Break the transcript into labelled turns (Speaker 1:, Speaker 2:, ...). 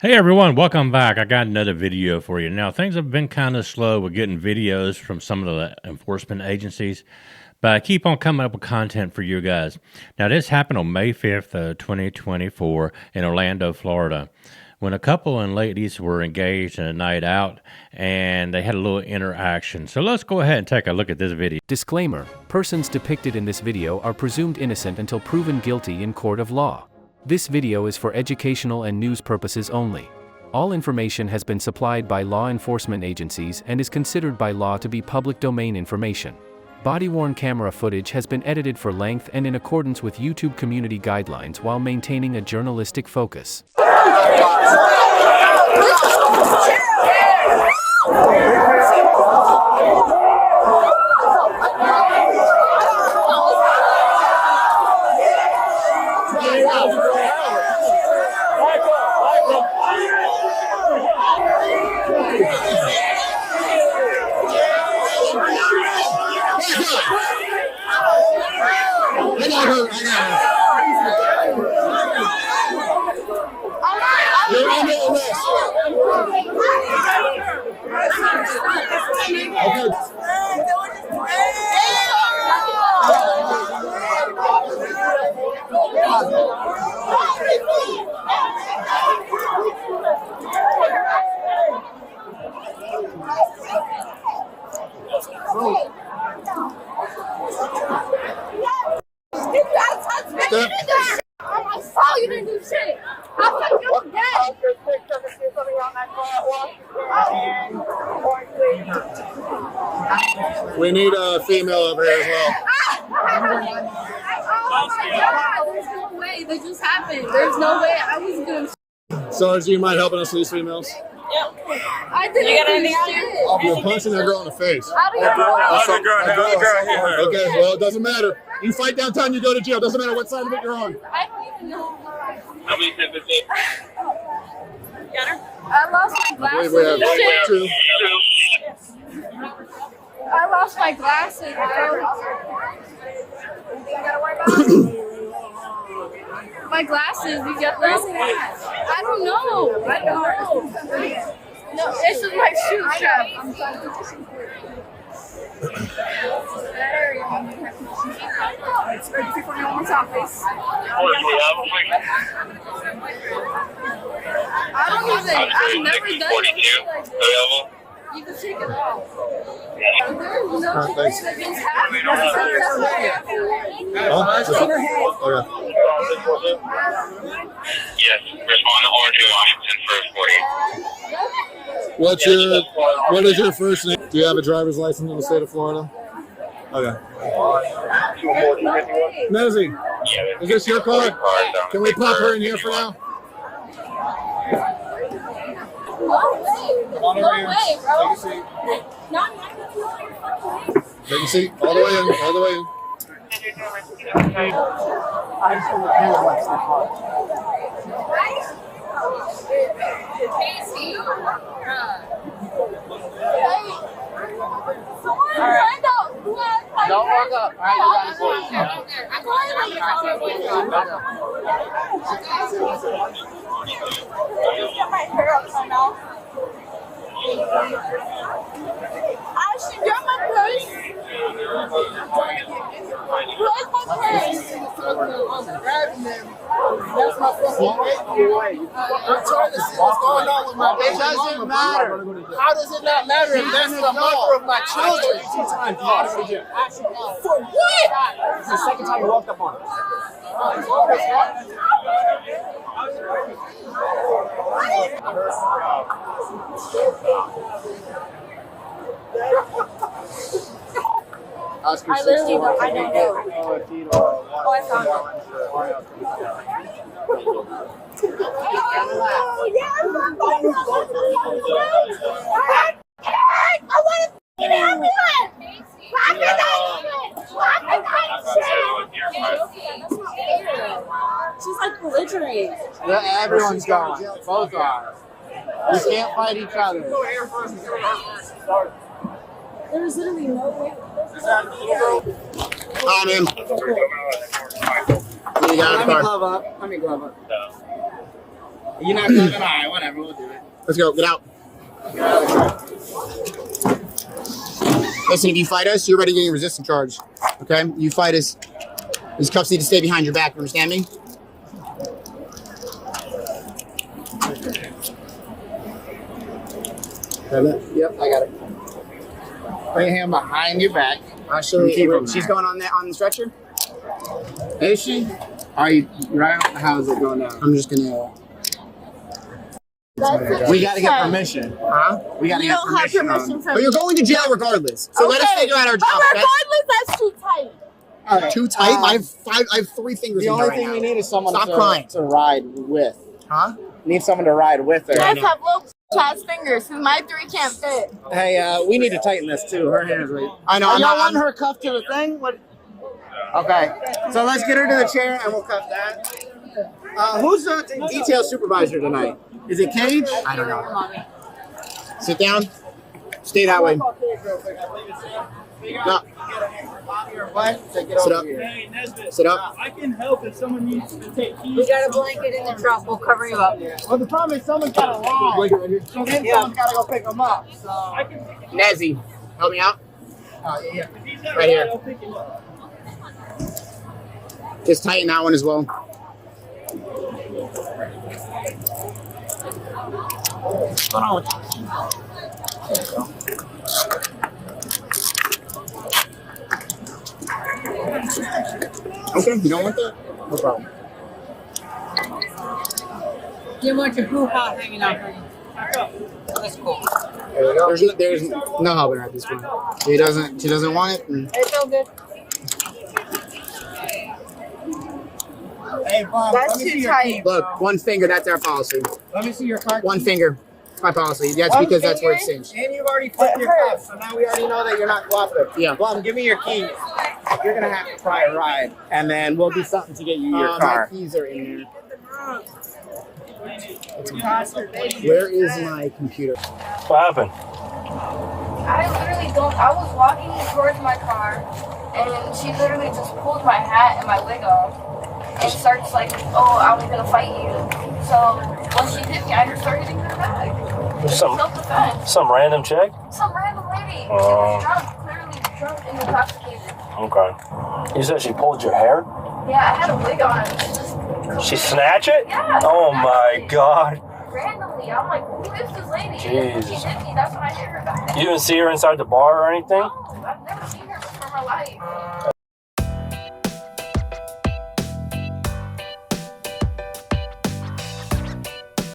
Speaker 1: Hey everyone, welcome back. I got another video for you. Now, things have been kind of slow with getting videos from some of the enforcement agencies, but I keep on coming up with content for you guys. Now, this happened on May 5th, 2024 in Orlando, Florida, when a couple and ladies were engaged in a night out and they had a little interaction. So let's go ahead and take a look at this video.
Speaker 2: Disclaimer: persons depicted in this video are presumed innocent until proven guilty in court of law. This video is for educational and news purposes only. All information has been supplied by law enforcement agencies and is considered by law to be public domain information. Body-worn camera footage has been edited for length and in accordance with YouTube community guidelines while maintaining a journalistic focus.
Speaker 3: You're under arrest.
Speaker 4: I saw you didn't do shit. I thought you were dead.
Speaker 3: We need a female over here as well.
Speaker 4: Oh my God, there's no way. That just happened. There's no way. I was doing shit.
Speaker 3: Sarge, do you mind helping us with these females?
Speaker 4: I didn't do shit.
Speaker 3: You're punching that girl in the face.
Speaker 4: How do you know?
Speaker 3: Okay, well, it doesn't matter. You fight downtown, you go to jail. Doesn't matter what side of it you're on.
Speaker 4: I don't even know.
Speaker 5: How many tips is it?
Speaker 4: I lost my
Speaker 3: I
Speaker 4: glasses.
Speaker 3: believe we have two.
Speaker 4: I lost my glasses, bro. My glasses, you get them? I don't know. No, this is my shoe strap. I've never done it like this. You can take it off. There's no way that this happened.
Speaker 5: Yes, respond to order to Washington first 40.
Speaker 3: What is your first name? Do you have a driver's license in the state of Florida? Okay. Nosy, is this your car? Can we pop her in here for now?
Speaker 4: No way, bro.
Speaker 3: Take a seat. All the way in. All the way in.
Speaker 6: Don't walk up. All right,
Speaker 4: Ashley, grab my purse. Where's my purse?
Speaker 6: That's my fucking what's going on with my baby? It doesn't matter. How does it not matter if that's the mother of my children? For what? It's the second time you walked up on us. I literally don't. I don't know.
Speaker 4: Oh, I found it. Oh, yes! I want to an ambulance! She's like belligerent.
Speaker 6: Yeah, everyone's gone. Both are. You can't fight each other.
Speaker 4: There was literally no way.
Speaker 3: On him. You got
Speaker 6: Let me glove up. You're not coming? All right, whatever. We'll do it.
Speaker 3: Let's go. Get out. Listen, if you fight us, you're already getting a resistance charge. Okay? You fight us. These cuffs need to stay behind your back. You understand me? Yep, I got it.
Speaker 6: Put your hand behind your back.
Speaker 3: I'll show you. She's going on the stretcher?
Speaker 6: Is she? Are you right? How's it going down?
Speaker 3: I'm just gonna.
Speaker 6: We gotta get permission.
Speaker 3: Huh?
Speaker 6: We gotta get permission.
Speaker 3: But you're going to jail regardless. So let us figure out our job.
Speaker 7: But regardless, that's too tight.
Speaker 6: Okay.
Speaker 3: Too tight? I have 3 fingers.
Speaker 6: The
Speaker 3: in
Speaker 6: only
Speaker 3: right
Speaker 6: thing
Speaker 3: now.
Speaker 6: we need is someone
Speaker 3: Stop crying.
Speaker 6: to ride with.
Speaker 3: Huh?
Speaker 6: Need someone to ride with her.
Speaker 7: You guys have little ass fingers, because my 3 can't fit.
Speaker 6: Hey, we need to tighten this too. Her hands are.
Speaker 3: I know.
Speaker 6: Y'all want her cuffed to the thing? What? Okay. So let's get her to the chair and we'll cuff that. Who's the detail supervisor tonight? Is it Cage?
Speaker 3: I don't know. Sit down. Stay that way. No. Sit up. Sit up.
Speaker 8: I can help if someone needs to take keys.
Speaker 7: We got a blanket in the truck. We'll cover you up.
Speaker 6: Well, the problem is someone's got to ride. So then someone's got to go pick them up. So.
Speaker 3: Nezzy, help me out.
Speaker 6: Yeah.
Speaker 3: Right here. Just tighten that one as well. What's going on with that? There you go. Okay, you don't want that? No problem.
Speaker 9: You want your hoo-ha hanging out for you. That's cool.
Speaker 3: There you go. There's no helping her at this point. She doesn't want it. And
Speaker 7: It's all good.
Speaker 6: Hey, Bob,
Speaker 7: That's too tight.
Speaker 3: look, 1 finger, that's our policy.
Speaker 6: Let me see your card.
Speaker 3: 1 finger. My policy. That's
Speaker 6: One
Speaker 3: because that's where it's
Speaker 6: finger?
Speaker 3: cinched.
Speaker 6: And you've already put your cuffs, so now we already know that you're not cooperative.
Speaker 3: Yeah.
Speaker 6: Blum, give me your keys. You're gonna have to try a ride, and then we'll do something to get you your car.
Speaker 3: My keys are in there. Where is my computer?
Speaker 8: What happened?
Speaker 7: I literally don't. I was walking towards my car, and she literally just pulled my hat and my wig off, and starts like, "Oh, I was gonna fight you." So when she hit me, I just started hitting her back. Self-defense.
Speaker 8: Some random chick?
Speaker 7: Some random lady. She was drunk, clearly drunk and intoxicated.
Speaker 8: Okay. You said she pulled your hair?
Speaker 7: Yeah, I had a wig on. And
Speaker 8: She snatched it?
Speaker 7: Yeah.
Speaker 8: Oh my god.
Speaker 7: Randomly, I'm like, who is this lady? And when she
Speaker 8: Jesus.
Speaker 7: hit me, that's when I hit her back.
Speaker 8: You didn't see her inside the bar or anything?
Speaker 7: No, I've never seen her before in my life.